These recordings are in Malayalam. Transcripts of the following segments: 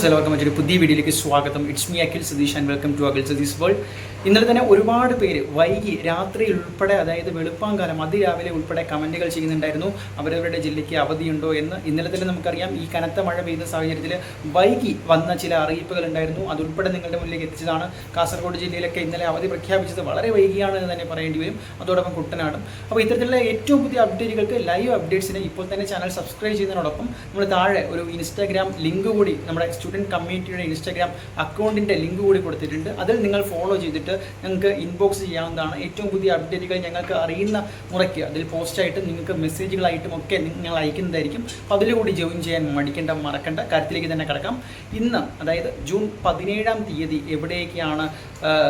എല്ലാവർക്കും മറ്റൊരു പുതിയ വീഡിയോയിലേക്ക് സ്വാഗതം. It's me Akhil Satheesh and welcome to Akhil Satheesh world. ഇന്നലെ തന്നെ ഒരുപാട് പേര് വൈകി രാത്രി ഉൾപ്പെടെ, അതായത് വെളുപ്പാങ്കാലം അതിരാവിലെ ഉൾപ്പെടെ കമൻറ്റുകൾ ചെയ്യുന്നുണ്ടായിരുന്നു അവരവരുടെ ജില്ലയ്ക്ക് അവധിയുണ്ടോ എന്ന്. ഇന്നലെ തന്നെ നമുക്കറിയാം ഈ കനത്ത മഴ പെയ്ത സാഹചര്യത്തിൽ വൈകി വന്ന ചില അറിയിപ്പുകൾ ഉണ്ടായിരുന്നു. അതുൾപ്പെടെ നിങ്ങളുടെ മുന്നിലേക്ക് എത്തിച്ചതാണ്. കാസർഗോഡ് ജില്ലയിലൊക്കെ ഇന്നലെ അവധി പ്രഖ്യാപിച്ചത് വളരെ വൈകിയാണ് എന്ന് തന്നെ പറയേണ്ടി വരും. അതോടൊപ്പം കുട്ടനാടും. അപ്പോൾ ഇത്തരത്തിലുള്ള ഏറ്റവും പുതിയ അപ്ഡേറ്റുകൾക്ക്, ലൈവ് അപ്ഡേറ്റ്സിന് ഇപ്പോൾ തന്നെ ചാനൽ സബ്സ്ക്രൈബ് ചെയ്യുന്നതിനോടൊപ്പം നമ്മൾ താഴെ ഒരു ഇൻസ്റ്റാഗ്രാം ലിങ്ക് കൂടി, നമ്മുടെ സ്റ്റുഡൻറ്റ് കമ്മ്യൂണിറ്റിയുടെ ഇൻസ്റ്റാഗ്രാം അക്കൗണ്ടിൻ്റെ ലിങ്ക് കൂടി കൊടുത്തിട്ടുണ്ട്. അതിൽ നിങ്ങൾ ഫോളോ ചെയ്തിട്ട് ഞങ്ങൾക്ക് ഇൻബോക്സ് ചെയ്യാവുന്നതാണ്. ഏറ്റവും പുതിയ അപ്ഡേറ്റുകൾ ഞങ്ങൾക്ക് അറിയുന്ന മുറയ്ക്ക് അതിൽ പോസ്റ്റായിട്ട് നിങ്ങൾക്ക് മെസ്സേജുകളായിട്ടും ഒക്കെ നിങ്ങൾ അയക്കുന്നതായിരിക്കും. അപ്പോൾ അതിലുകൂടി ജോയിൻ ചെയ്യാൻ മറക്കണ്ട. കാര്യത്തിലേക്ക് തന്നെ കിടക്കാം. ഇന്ന്, അതായത് ജൂൺ 17-ാം തീയതി എവിടെയൊക്കെയാണ്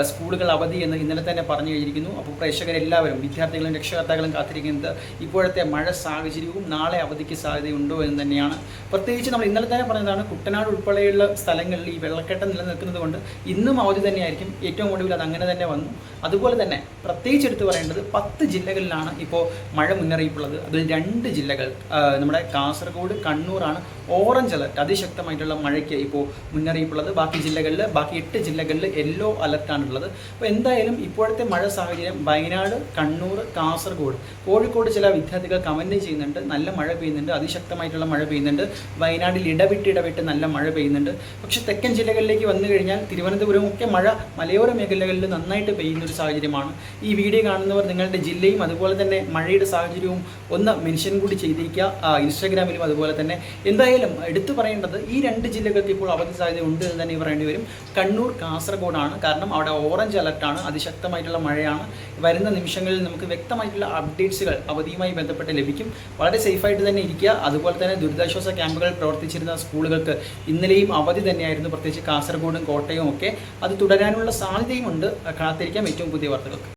സ്കൂളുകൾ അവധി എന്ന് ഇന്നലെ തന്നെ പറഞ്ഞു കഴിഞ്ഞിരിക്കുന്നു. അപ്പോൾ പ്രേക്ഷകരെല്ലാവരും, വിദ്യാർത്ഥികളും രക്ഷകർത്താക്കളും കാത്തിരിക്കുന്നത് ഇപ്പോഴത്തെ മഴ സാഹചര്യവും നാളെ അവധിക്ക് സാധ്യതയുണ്ടോ എന്ന് തന്നെയാണ്. പ്രത്യേകിച്ച് നമ്മൾ ഇന്നലെ തന്നെ പറഞ്ഞതാണ്, കുട്ടനാട് ഉൾപ്പെടെയുള്ള സ്ഥലങ്ങളിൽ ഈ വെള്ളക്കെട്ടം നിലനിൽക്കുന്നത് കൊണ്ട് ഇന്നും അവധി തന്നെയായിരിക്കും. ഏറ്റവും ഒടുവിൽ അത് അങ്ങനെ തന്നെ വന്നു. അതുപോലെ തന്നെ പ്രത്യേകിച്ച് എടുത്ത് പറയേണ്ടത് 10 ജില്ലകളിലാണ് ഇപ്പോൾ മഴ മുന്നറിയിപ്പുള്ളത്. അതിൽ 2 ജില്ലകൾ, നമ്മുടെ കാസർഗോഡ്, കണ്ണൂരാണ് ഓറഞ്ച് അലർട്ട്, അതിശക്തമായിട്ടുള്ള മഴയ്ക്ക് ഇപ്പോൾ മുന്നറിയിപ്പുള്ളത്. ബാക്കി 8 ജില്ലകളിൽ യെല്ലോ അലർട്ടാണുള്ളത്. അപ്പോൾ എന്തായാലും ഇപ്പോഴത്തെ മഴ സാഹചര്യം വയനാട്, കണ്ണൂർ, കാസർഗോഡ്, കോഴിക്കോട് ചില വിദ്യാർത്ഥികൾ കമൻറ്റ് ചെയ്യുന്നുണ്ട്, നല്ല മഴ പെയ്യുന്നുണ്ട്, അതിശക്തമായിട്ടുള്ള മഴ പെയ്യുന്നുണ്ട്. വയനാട്ടിൽ ഇടവിട്ട് നല്ല മഴ പെയ്യുന്നുണ്ട്. പക്ഷേ തെക്കൻ ജില്ലകളിലേക്ക് വന്നു കഴിഞ്ഞാൽ തിരുവനന്തപുരം ഒക്കെ മഴ മലയോര മേഖലകളിൽ നന്നായിട്ട് പെയ്യുന്ന ഒരു സാഹചര്യമാണ്. ഈ വീഡിയോ കാണുന്നവർ നിങ്ങളുടെ ജില്ലയും അതുപോലെ തന്നെ മഴയുടെ സാഹചര്യവും ഒന്ന് മെൻഷൻ കൂടി ചെയ്തിരിക്കുക ഇൻസ്റ്റാഗ്രാമിലും. അതുപോലെ തന്നെ എന്തായാലും എടുത്തു പറയേണ്ടത് ഈ 2 ജില്ലകൾക്ക് ഇപ്പോൾ അവധി സാധ്യത ഉണ്ട് എന്ന് തന്നെ പറയേണ്ടി വരും. കണ്ണൂർ, കാസർഗോഡാണ്. കാരണം അവിടെ ഓറഞ്ച് അലർട്ടാണ്, അതിശക്തമായിട്ടുള്ള മഴയാണ്. വരുന്ന നിമിഷങ്ങളിൽ നമുക്ക് വ്യക്തമായിട്ടുള്ള അപ്ഡേറ്റ്സുകൾ അവധിയുമായി ബന്ധപ്പെട്ട് ലഭിക്കും. വളരെ സേഫായിട്ട് തന്നെ ഇരിക്കുക. അതുപോലെ തന്നെ ദുരിതാശ്വാസ ക്യാമ്പുകൾ പ്രവർത്തിച്ചിരുന്ന സ്കൂളുകൾക്ക് ഇന്നലെയും അവധി തന്നെയായിരുന്നു. പ്രത്യേകിച്ച് കാസർഗോഡും കോട്ടയവും ഒക്കെ അത് തുടരാനുള്ള സാധ്യതയുമുണ്ട്. കാത്തിരിക്കാം ഏറ്റവും പുതിയ വാർത്തകൾക്ക്.